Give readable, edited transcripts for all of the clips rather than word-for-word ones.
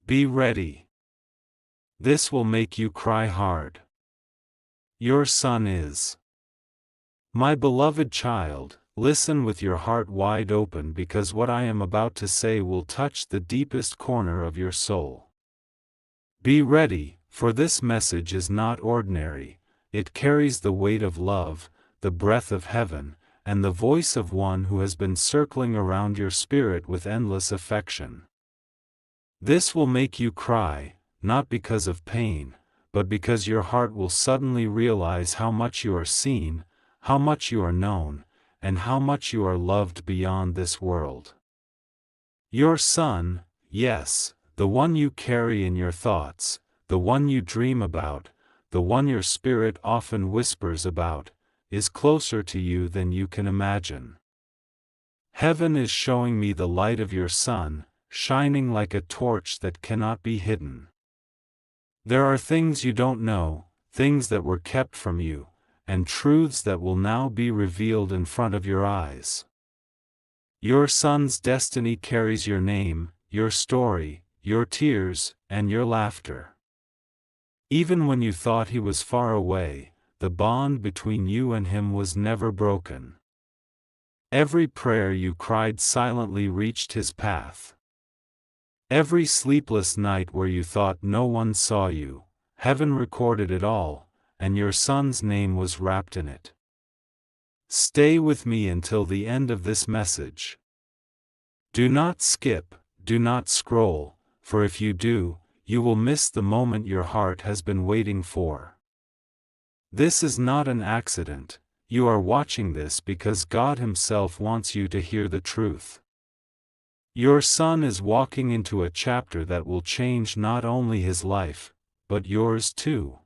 Be ready. This will make you cry hard. Your son is. My beloved child, listen with your heart wide open because what I am about to say will touch the deepest corner of your soul. Be ready, for this message is not ordinary, it carries the weight of love, the breath of heaven, and the voice of one who has been circling around your spirit with endless affection. This will make you cry, not because of pain, but because your heart will suddenly realize how much you are seen, how much you are known, and how much you are loved beyond this world. Your son, yes, the one you carry in your thoughts, the one you dream about, the one your spirit often whispers about, is closer to you than you can imagine. Heaven is showing me the light of your son, shining like a torch that cannot be hidden. There are things you don't know, things that were kept from you, and truths that will now be revealed in front of your eyes. Your son's destiny carries your name, your story, your tears, and your laughter. Even when you thought he was far away, the bond between you and him was never broken. Every prayer you cried silently reached his path. Every sleepless night where you thought no one saw you, heaven recorded it all, and your son's name was wrapped in it. Stay with me until the end of this message. Do not skip, do not scroll, for if you do, you will miss the moment your heart has been waiting for. This is not an accident, you are watching this because God Himself wants you to hear the truth. Your son is walking into a chapter that will change not only his life, but yours too.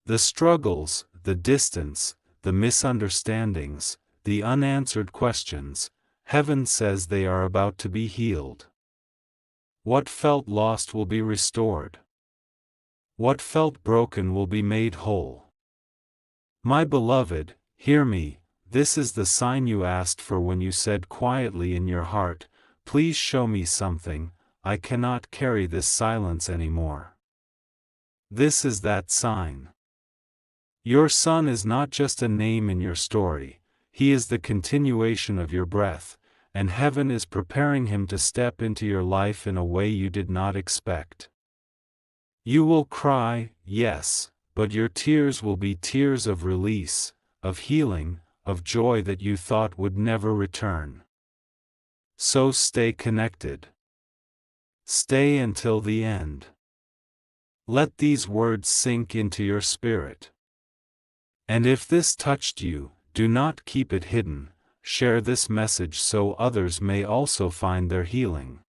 The struggles, the distance, the misunderstandings, the unanswered questions, heaven says they are about to be healed. What felt lost will be restored. What felt broken will be made whole. My beloved, hear me, this is the sign you asked for when you said quietly in your heart, "Please show me something, I cannot carry this silence anymore." This is that sign. Your son is not just a name in your story, he is the continuation of your breath, and heaven is preparing him to step into your life in a way you did not expect. You will cry, yes, but your tears will be tears of release, of healing, of joy that you thought would never return. So stay connected. Stay until the end. Let these words sink into your spirit. And if this touched you, do not keep it hidden, share this message so others may also find their healing.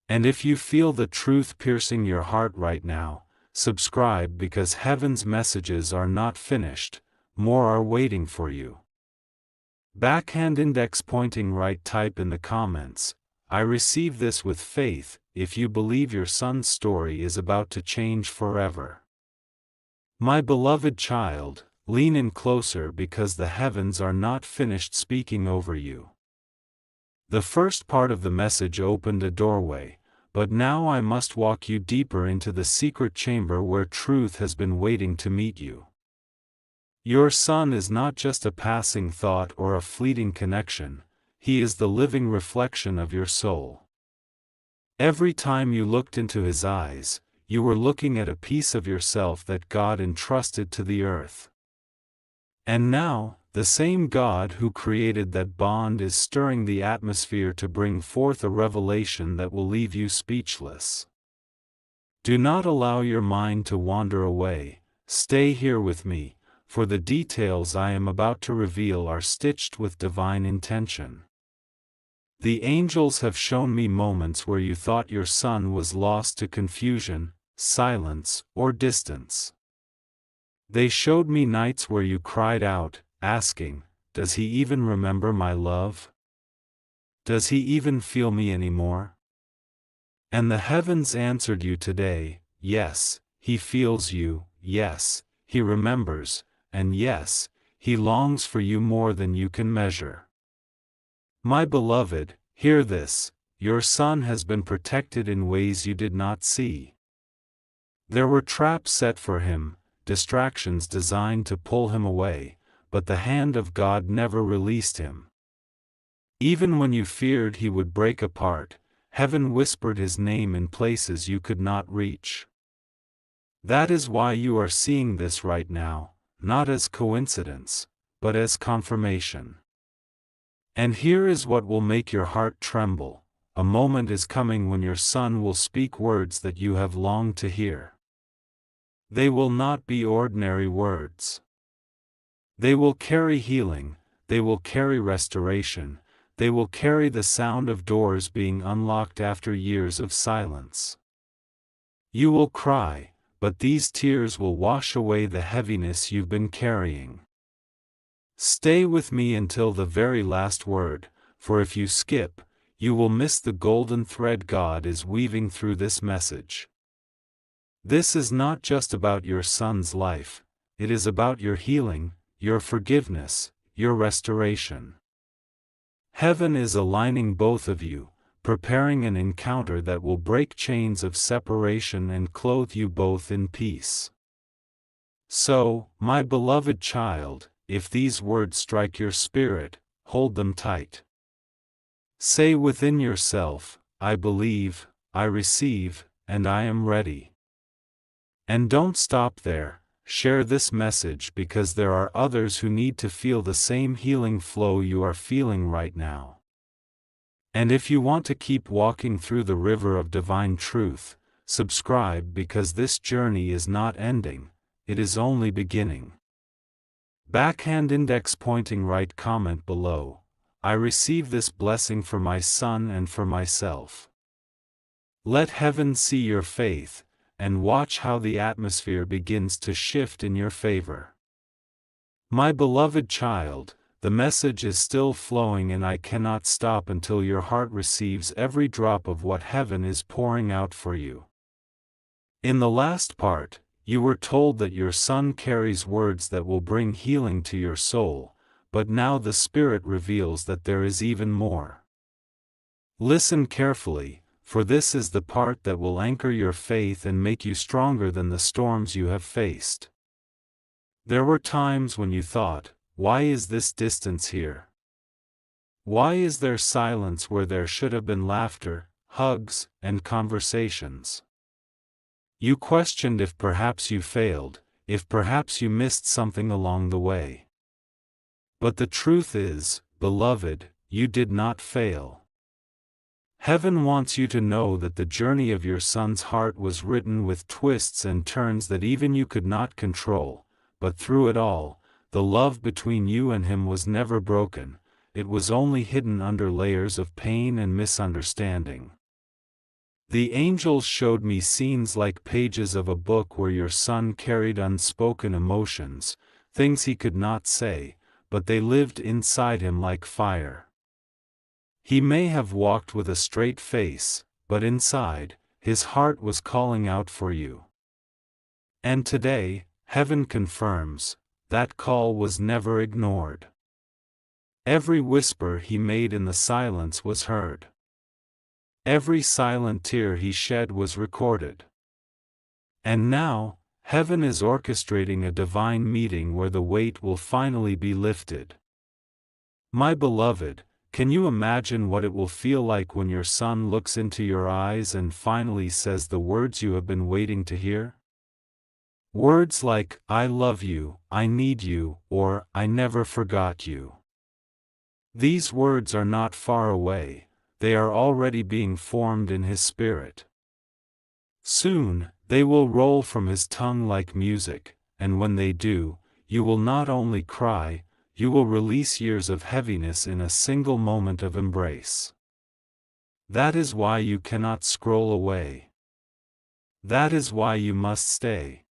And if you feel the truth piercing your heart right now, subscribe because heaven's messages are not finished, more are waiting for you. Backhand index pointing right, type in the comments, "I receive this with faith," if you believe your son's story is about to change forever. My beloved child, lean in closer because the heavens are not finished speaking over you. The first part of the message opened a doorway, but now I must walk you deeper into the secret chamber where truth has been waiting to meet you. Your son is not just a passing thought or a fleeting connection, he is the living reflection of your soul. Every time you looked into his eyes, you were looking at a piece of yourself that God entrusted to the earth. And now, the same God who created that bond is stirring the atmosphere to bring forth a revelation that will leave you speechless. Do not allow your mind to wander away, stay here with me, for the details I am about to reveal are stitched with divine intention. The angels have shown me moments where you thought your son was lost to confusion, silence, or distance. They showed me nights where you cried out, asking, "Does he even remember my love? Does he even feel me anymore?" And the heavens answered you today, yes, he feels you, yes, he remembers, and yes, he longs for you more than you can measure. My beloved, hear this, your son has been protected in ways you did not see. There were traps set for him, distractions designed to pull him away, but the hand of God never released him. Even when you feared he would break apart, heaven whispered his name in places you could not reach. That is why you are seeing this right now, not as coincidence, but as confirmation. And here is what will make your heart tremble: a moment is coming when your son will speak words that you have longed to hear. They will not be ordinary words. They will carry healing, they will carry restoration, they will carry the sound of doors being unlocked after years of silence. You will cry, but these tears will wash away the heaviness you've been carrying. Stay with me until the very last word, for if you skip, you will miss the golden thread God is weaving through this message. This is not just about your son's life, it is about your healing, your forgiveness, your restoration. Heaven is aligning both of you, preparing an encounter that will break chains of separation and clothe you both in peace. So, my beloved child, if these words strike your spirit, hold them tight. Say within yourself, I believe, I receive, and I am ready. And don't stop there, share this message because there are others who need to feel the same healing flow you are feeling right now. And if you want to keep walking through the river of divine truth, subscribe because this journey is not ending, it is only beginning. Backhand index pointing right comment below. I receive this blessing for my son and for myself. Let heaven see your faith, and watch how the atmosphere begins to shift in your favor. My beloved child, the message is still flowing and I cannot stop until your heart receives every drop of what heaven is pouring out for you. In the last part, you were told that your son carries words that will bring healing to your soul, but now the Spirit reveals that there is even more. Listen carefully, for this is the part that will anchor your faith and make you stronger than the storms you have faced. There were times when you thought, why is this distance here? Why is there silence where there should have been laughter, hugs, and conversations? You questioned if perhaps you failed, if perhaps you missed something along the way. But the truth is, beloved, you did not fail. Heaven wants you to know that the journey of your son's heart was written with twists and turns that even you could not control, but through it all, the love between you and him was never broken, it was only hidden under layers of pain and misunderstanding. The angels showed me scenes like pages of a book where your son carried unspoken emotions, things he could not say, but they lived inside him like fire. He may have walked with a straight face, but inside, his heart was calling out for you. And today, heaven confirms, that call was never ignored. Every whisper he made in the silence was heard. Every silent tear he shed was recorded. And now, heaven is orchestrating a divine meeting where the weight will finally be lifted. My beloved, can you imagine what it will feel like when your son looks into your eyes and finally says the words you have been waiting to hear? Words like, I love you, I need you, or, I never forgot you. These words are not far away, they are already being formed in his spirit. Soon, they will roll from his tongue like music, and when they do, you will not only cry, you will release years of heaviness in a single moment of embrace. That is why you cannot scroll away. That is why you must stay.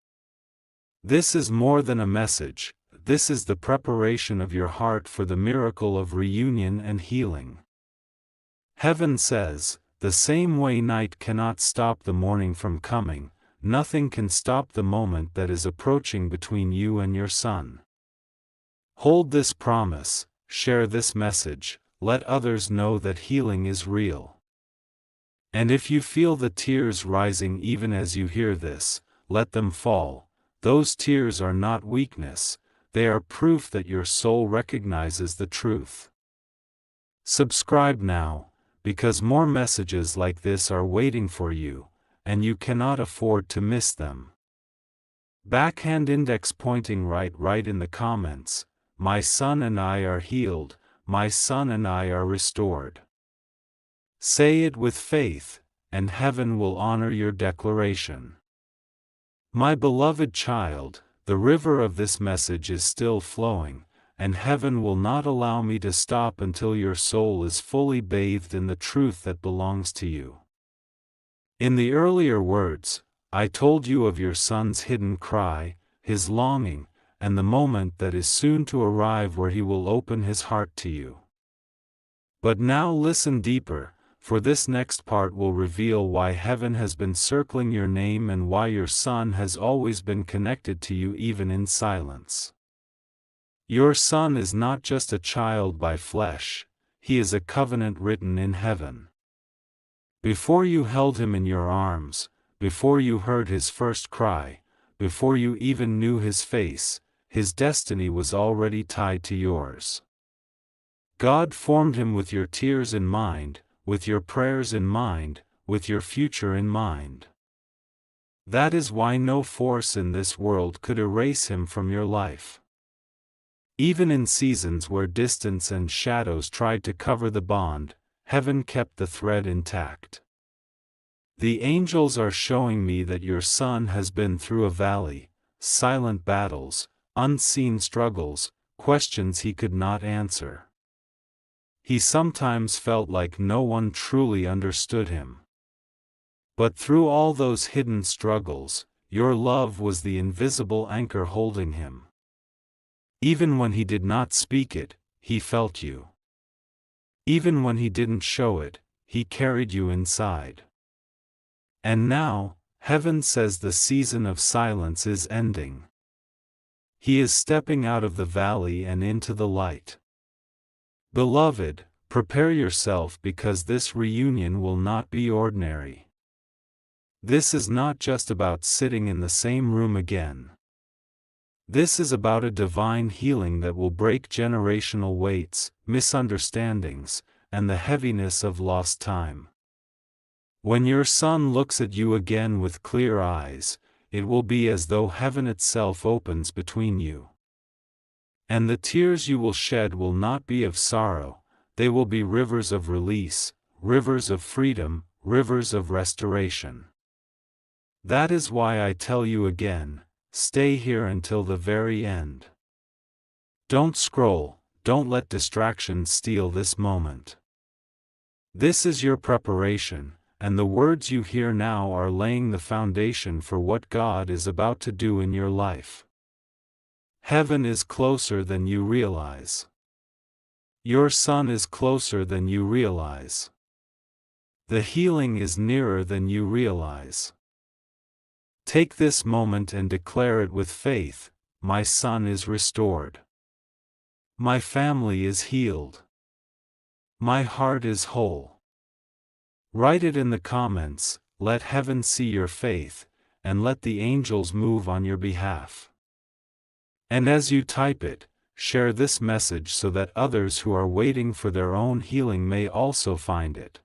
This is more than a message, this is the preparation of your heart for the miracle of reunion and healing. Heaven says, the same way night cannot stop the morning from coming, nothing can stop the moment that is approaching between you and your son. Hold this promise, share this message, let others know that healing is real. And if you feel the tears rising even as you hear this, let them fall. Those tears are not weakness, they are proof that your soul recognizes the truth. Subscribe now, because more messages like this are waiting for you, and you cannot afford to miss them. Backhand index pointing right in the comments, my son and I are healed, my son and I are restored. Say it with faith, and heaven will honor your declaration. My beloved child, the river of this message is still flowing, and heaven will not allow me to stop until your soul is fully bathed in the truth that belongs to you. In the earlier words, I told you of your son's hidden cry, his longing, and the moment that is soon to arrive where he will open his heart to you. But now listen deeper, for this next part will reveal why heaven has been circling your name and why your son has always been connected to you even in silence. Your son is not just a child by flesh, he is a covenant written in heaven. Before you held him in your arms, before you heard his first cry, before you even knew his face, his destiny was already tied to yours. God formed him with your tears in mind, with your prayers in mind, with your future in mind. That is why no force in this world could erase him from your life. Even in seasons where distance and shadows tried to cover the bond, heaven kept the thread intact. The angels are showing me that your son has been through a valley, silent battles, unseen struggles, questions he could not answer. He sometimes felt like no one truly understood him. But through all those hidden struggles, your love was the invisible anchor holding him. Even when he did not speak it, he felt you. Even when he didn't show it, he carried you inside. And now, heaven says the season of silence is ending. He is stepping out of the valley and into the light. Beloved, prepare yourself because this reunion will not be ordinary. This is not just about sitting in the same room again. This is about a divine healing that will break generational weights, misunderstandings, and the heaviness of lost time. When your son looks at you again with clear eyes, it will be as though heaven itself opens between you. And the tears you will shed will not be of sorrow, they will be rivers of release, rivers of freedom, rivers of restoration. That is why I tell you again, stay here until the very end. Don't scroll, don't let distractions steal this moment. This is your preparation, and the words you hear now are laying the foundation for what God is about to do in your life. Heaven is closer than you realize. Your son is closer than you realize. The healing is nearer than you realize. Take this moment and declare it with faith, my son is restored. My family is healed. My heart is whole. Write it in the comments, let heaven see your faith, and let the angels move on your behalf. And as you type it, share this message so that others who are waiting for their own healing may also find it.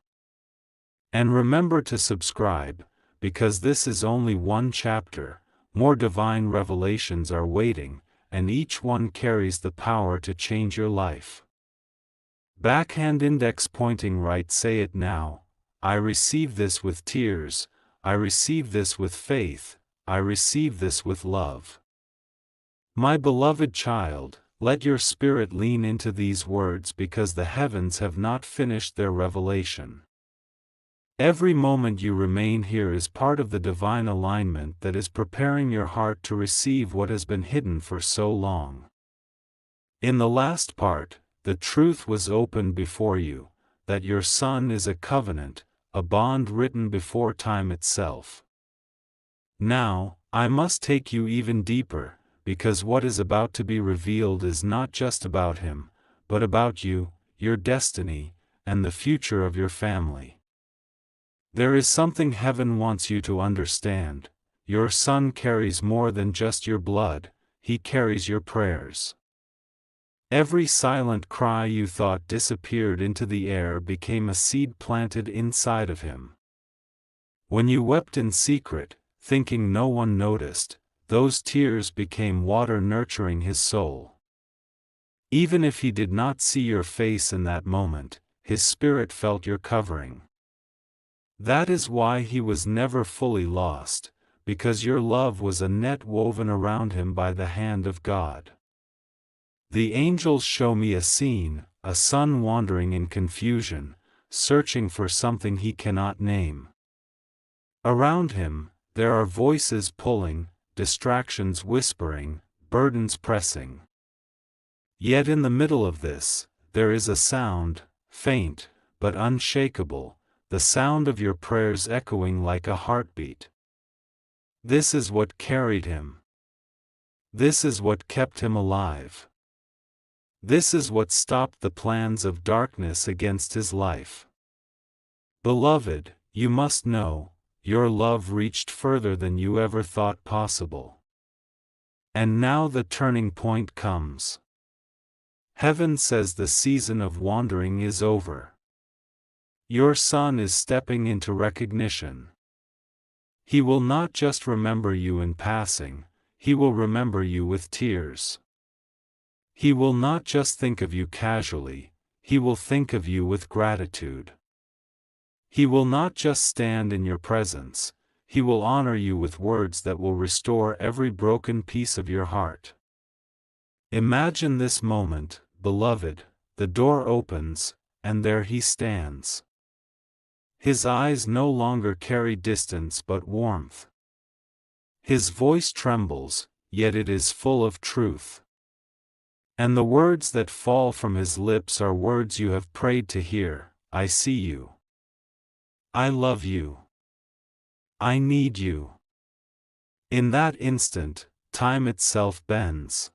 And remember to subscribe, because this is only one chapter, more divine revelations are waiting, and each one carries the power to change your life. Backhand index pointing right, say it now. I receive this with tears, I receive this with faith, I receive this with love. My beloved child, let your spirit lean into these words because the heavens have not finished their revelation. Every moment you remain here is part of the divine alignment that is preparing your heart to receive what has been hidden for so long. In the last part, the truth was opened before you, that your son is a covenant, a bond written before time itself. Now, I must take you even deeper, because what is about to be revealed is not just about him, but about you, your destiny, and the future of your family. There is something heaven wants you to understand. Your son carries more than just your blood, he carries your prayers. Every silent cry you thought disappeared into the air became a seed planted inside of him. When you wept in secret, thinking no one noticed, those tears became water nurturing his soul. Even if he did not see your face in that moment, his spirit felt your covering. That is why he was never fully lost, because your love was a net woven around him by the hand of God. The angels show me a scene, a son wandering in confusion, searching for something he cannot name. Around him, there are voices pulling, distractions whispering, burdens pressing. Yet in the middle of this, there is a sound, faint, but unshakable, the sound of your prayers echoing like a heartbeat. This is what carried him. This is what kept him alive. This is what stopped the plans of darkness against his life. Beloved, you must know, your love reached further than you ever thought possible. And now the turning point comes. Heaven says the season of wandering is over. Your son is stepping into recognition. He will not just remember you in passing, he will remember you with tears. He will not just think of you casually, he will think of you with gratitude. He will not just stand in your presence, he will honor you with words that will restore every broken piece of your heart. Imagine this moment, beloved, the door opens, and there he stands. His eyes no longer carry distance but warmth. His voice trembles, yet it is full of truth. And the words that fall from his lips are words you have prayed to hear. I see you. I love you. I need you. In that instant, time itself bends.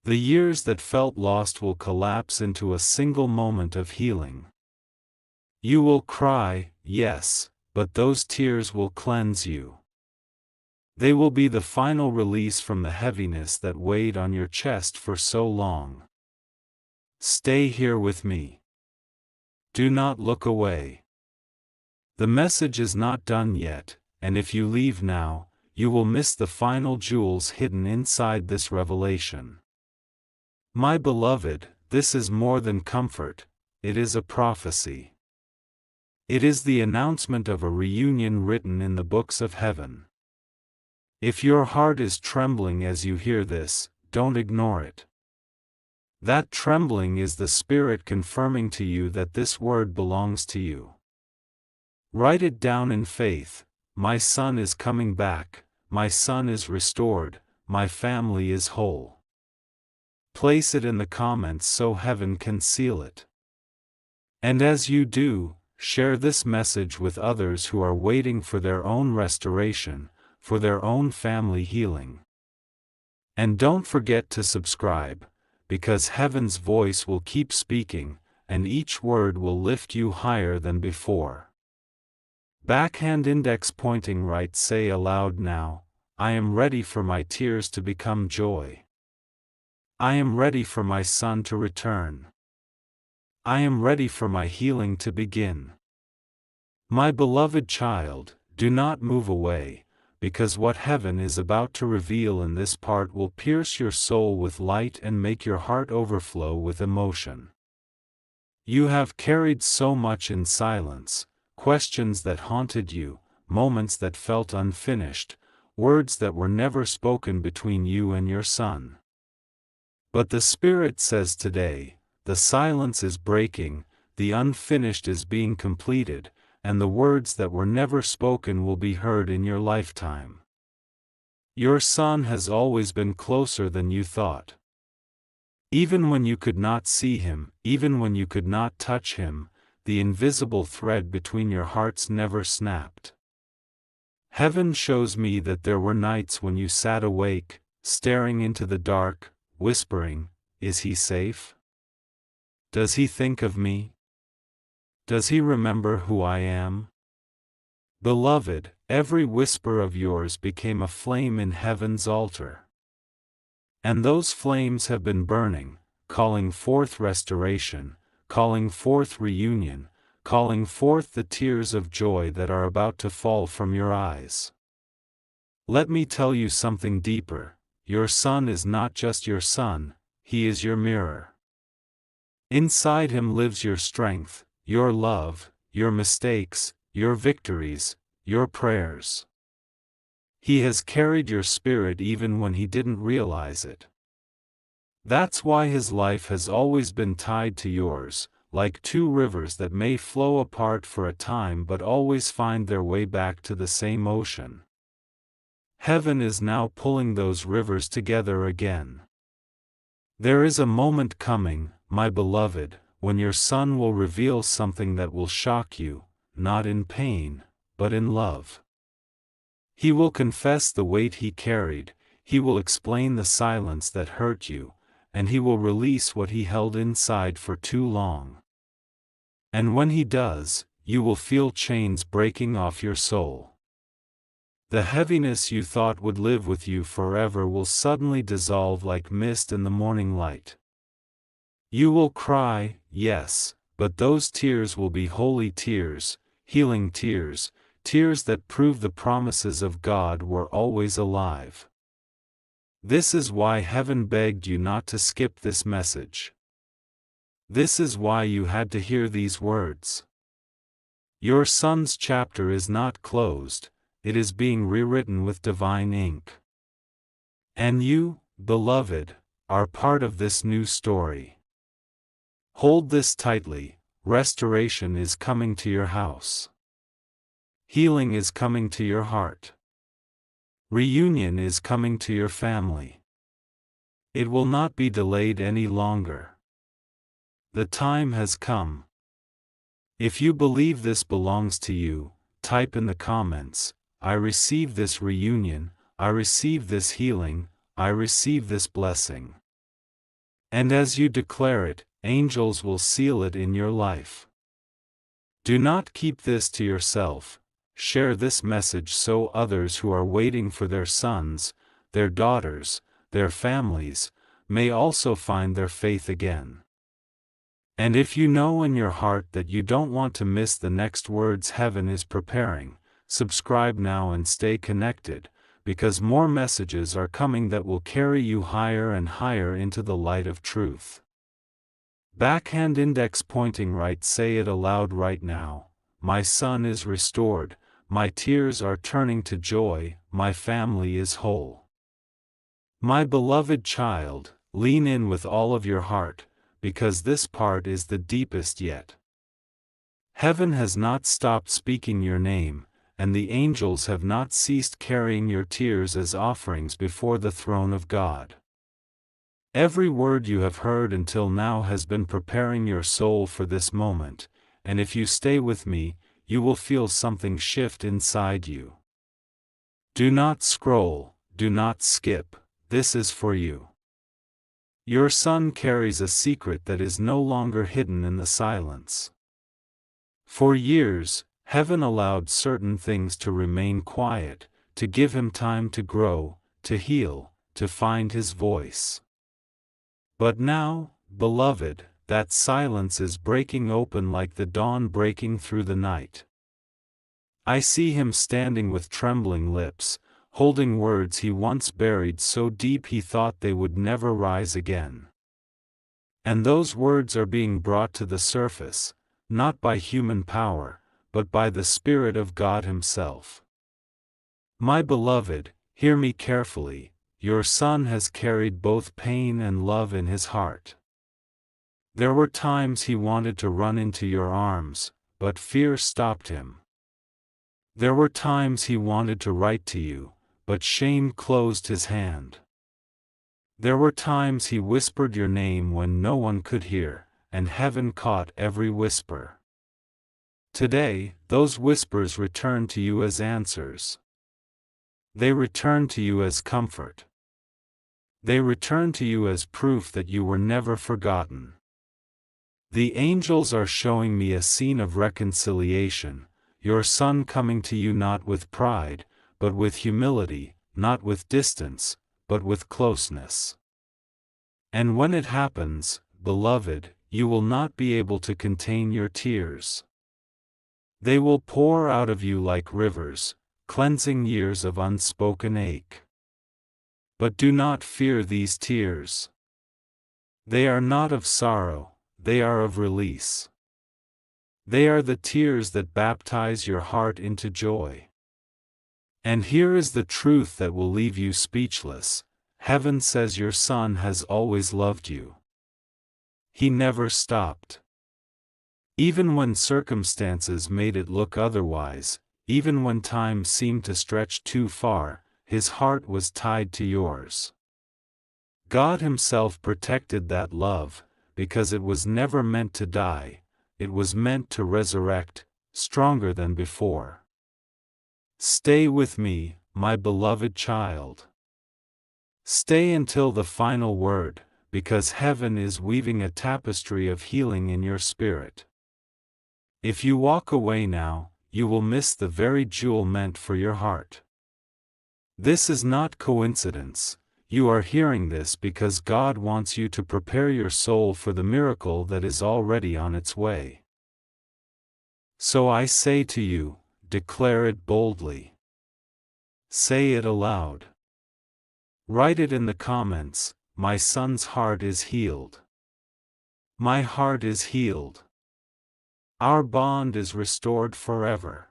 The years that felt lost will collapse into a single moment of healing. You will cry, yes, but those tears will cleanse you. They will be the final release from the heaviness that weighed on your chest for so long. Stay here with me. Do not look away. The message is not done yet, and if you leave now, you will miss the final jewels hidden inside this revelation. My beloved, this is more than comfort, it is a prophecy. It is the announcement of a reunion written in the books of heaven. If your heart is trembling as you hear this, don't ignore it. That trembling is the Spirit confirming to you that this word belongs to you. Write it down in faith. My son is coming back, my son is restored, my family is whole. Place it in the comments so heaven can seal it. And as you do, share this message with others who are waiting for their own restoration, for their own family healing. And don't forget to subscribe, because heaven's voice will keep speaking, and each word will lift you higher than before. Backhand index pointing right, say aloud now, I am ready for my tears to become joy. I am ready for my son to return. I am ready for my healing to begin. My beloved child, do not move away, because what heaven is about to reveal in this part will pierce your soul with light and make your heart overflow with emotion. You have carried so much in silence, questions that haunted you, moments that felt unfinished, words that were never spoken between you and your son. But the Spirit says today, the silence is breaking, the unfinished is being completed, and the words that were never spoken will be heard in your lifetime. Your son has always been closer than you thought. Even when you could not see him, even when you could not touch him, the invisible thread between your hearts never snapped. Heaven shows me that there were nights when you sat awake, staring into the dark, whispering, "Is he safe? Does he think of me? Does he remember who I am?" Beloved, every whisper of yours became a flame in heaven's altar. And those flames have been burning, calling forth restoration, calling forth reunion, calling forth the tears of joy that are about to fall from your eyes. Let me tell you something deeper. Your son is not just your son, he is your mirror. Inside him lives your strength, your love, your mistakes, your victories, your prayers. He has carried your spirit even when he didn't realize it. That's why his life has always been tied to yours, like two rivers that may flow apart for a time but always find their way back to the same ocean. Heaven is now pulling those rivers together again. There is a moment coming, my beloved, when your son will reveal something that will shock you, not in pain, but in love. He will confess the weight he carried, he will explain the silence that hurt you, and he will release what he held inside for too long. And when he does, you will feel chains breaking off your soul. The heaviness you thought would live with you forever will suddenly dissolve like mist in the morning light. You will cry, yes, but those tears will be holy tears, healing tears, tears that prove the promises of God were always alive. This is why heaven begged you not to skip this message. This is why you had to hear these words. Your son's chapter is not closed, it is being rewritten with divine ink. And you, beloved, are part of this new story. Hold this tightly, restoration is coming to your house. Healing is coming to your heart. Reunion is coming to your family. It will not be delayed any longer. The time has come. If you believe this belongs to you, type in the comments, I receive this reunion, I receive this healing, I receive this blessing. And as you declare it, angels will seal it in your life. Do not keep this to yourself. Share this message so others who are waiting for their sons, their daughters, their families, may also find their faith again. And if you know in your heart that you don't want to miss the next words heaven is preparing, subscribe now and stay connected, because more messages are coming that will carry you higher and higher into the light of truth. Backhand index pointing right, say it aloud right now. My son is restored, my tears are turning to joy, my family is whole. My beloved child, lean in with all of your heart, because this part is the deepest yet. Heaven has not stopped speaking your name, and the angels have not ceased carrying your tears as offerings before the throne of God. Every word you have heard until now has been preparing your soul for this moment, and if you stay with me, you will feel something shift inside you. Do not scroll, do not skip, this is for you. Your son carries a secret that is no longer hidden in the silence. For years, heaven allowed certain things to remain quiet, to give him time to grow, to heal, to find his voice. But now, beloved, that silence is breaking open like the dawn breaking through the night. I see him standing with trembling lips, holding words he once buried so deep he thought they would never rise again. And those words are being brought to the surface, not by human power, but by the Spirit of God Himself. My beloved, hear me carefully, your son has carried both pain and love in his heart. There were times he wanted to run into your arms, but fear stopped him. There were times he wanted to write to you, but shame closed his hand. There were times he whispered your name when no one could hear, and heaven caught every whisper. Today, those whispers return to you as answers. They return to you as comfort. They return to you as proof that you were never forgotten. The angels are showing me a scene of reconciliation. your son coming to you not with pride, but with humility, not with distance, but with closeness. And when it happens, beloved, you will not be able to contain your tears. They will pour out of you like rivers, cleansing years of unspoken ache. But do not fear these tears. They are not of sorrow, they are of release. They are the tears that baptize your heart into joy. And here is the truth that will leave you speechless. Heaven says your son has always loved you. He never stopped. Even when circumstances made it look otherwise, even when time seemed to stretch too far, his heart was tied to yours. God Himself protected that love, because it was never meant to die, it was meant to resurrect, stronger than before. Stay with me, my beloved child. Stay until the final word, because heaven is weaving a tapestry of healing in your spirit. If you walk away now, you will miss the very jewel meant for your heart. This is not coincidence. You are hearing this because God wants you to prepare your soul for the miracle that is already on its way. So I say to you, declare it boldly. Say it aloud. Write it in the comments, my son's heart is healed. My heart is healed. Our bond is restored forever.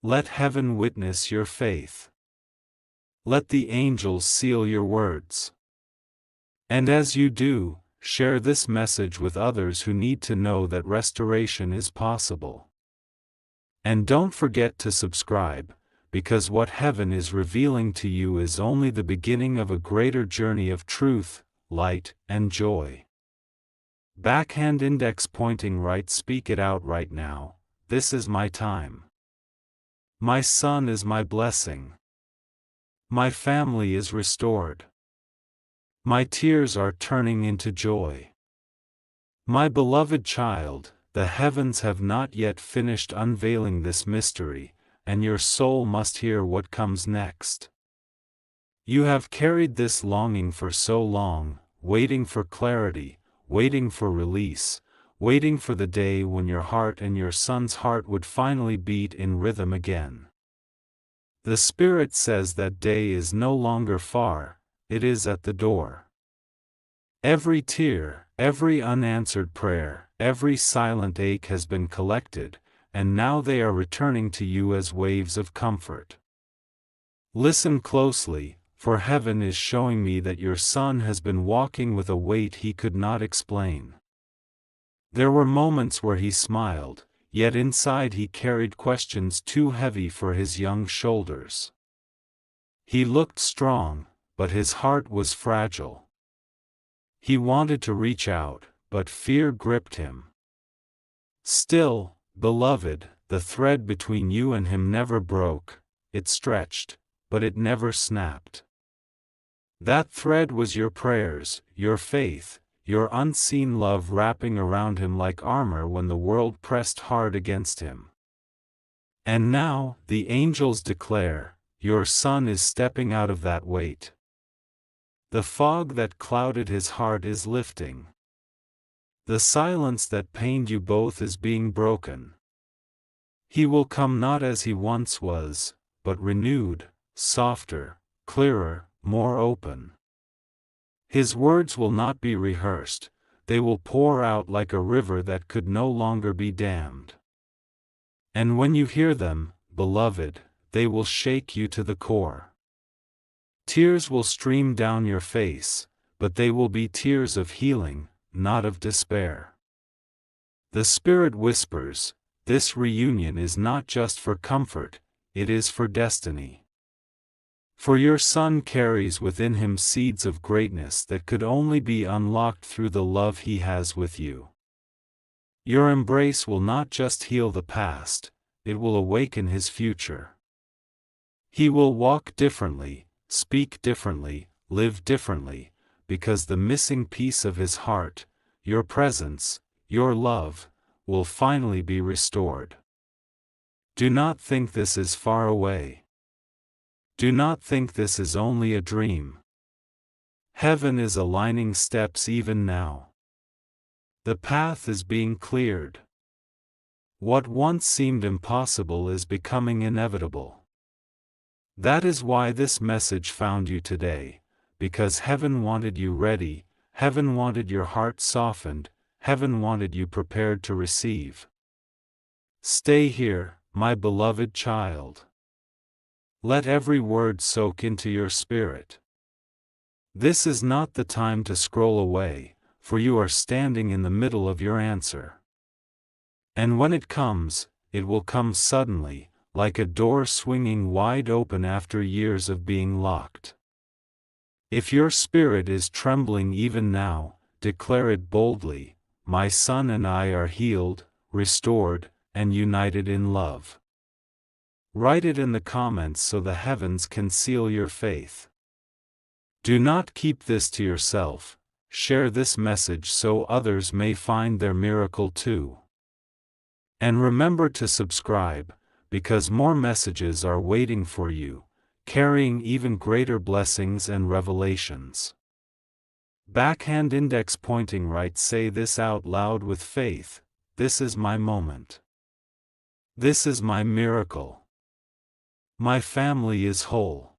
Let heaven witness your faith. Let the angels seal your words. And as you do, share this message with others who need to know that restoration is possible. And don't forget to subscribe, because what heaven is revealing to you is only the beginning of a greater journey of truth, light, and joy. Backhand index pointing right. Speak it out right now. This is my time. My son is my blessing. My family is restored. My tears are turning into joy. My beloved child, the heavens have not yet finished unveiling this mystery, and your soul must hear what comes next. You have carried this longing for so long, waiting for clarity, waiting for release, waiting for the day when your heart and your son's heart would finally beat in rhythm again. The Spirit says that day is no longer far, it is at the door. Every tear, every unanswered prayer, every silent ache has been collected, and now they are returning to you as waves of comfort. Listen closely, for heaven is showing me that your son has been walking with a weight he could not explain. There were moments where he smiled, yet inside he carried questions too heavy for his young shoulders. He looked strong, but his heart was fragile. He wanted to reach out, but fear gripped him. Still, beloved, the thread between you and him never broke. It stretched, but it never snapped. That thread was your prayers, your faith, your unseen love wrapping around him like armor when the world pressed hard against him. And now, the angels declare, your son is stepping out of that weight. The fog that clouded his heart is lifting. The silence that pained you both is being broken. He will come not as he once was, but renewed, softer, clearer, more open. His words will not be rehearsed, they will pour out like a river that could no longer be dammed. And when you hear them, beloved, they will shake you to the core. Tears will stream down your face, but they will be tears of healing, not of despair. The Spirit whispers, this reunion is not just for comfort, it is for destiny. For your son carries within him seeds of greatness that could only be unlocked through the love he has with you. Your embrace will not just heal the past, it will awaken his future. He will walk differently, speak differently, live differently, because the missing piece of his heart, your presence, your love, will finally be restored. Do not think this is far away. Do not think this is only a dream. Heaven is aligning steps even now. The path is being cleared. What once seemed impossible is becoming inevitable. That is why this message found you today, because heaven wanted you ready, heaven wanted your heart softened, heaven wanted you prepared to receive. Stay here, my beloved child. Let every word soak into your spirit. This is not the time to scroll away, for you are standing in the middle of your answer. And when it comes, it will come suddenly, like a door swinging wide open after years of being locked. If your spirit is trembling even now, declare it boldly, my son and I are healed, restored, and united in love. Write it in the comments so the heavens can seal your faith. Do not keep this to yourself, share this message so others may find their miracle too. And remember to subscribe, because more messages are waiting for you, carrying even greater blessings and revelations. Backhand index pointing right. Say this out loud with faith. This is my moment. This is my miracle. My family is whole.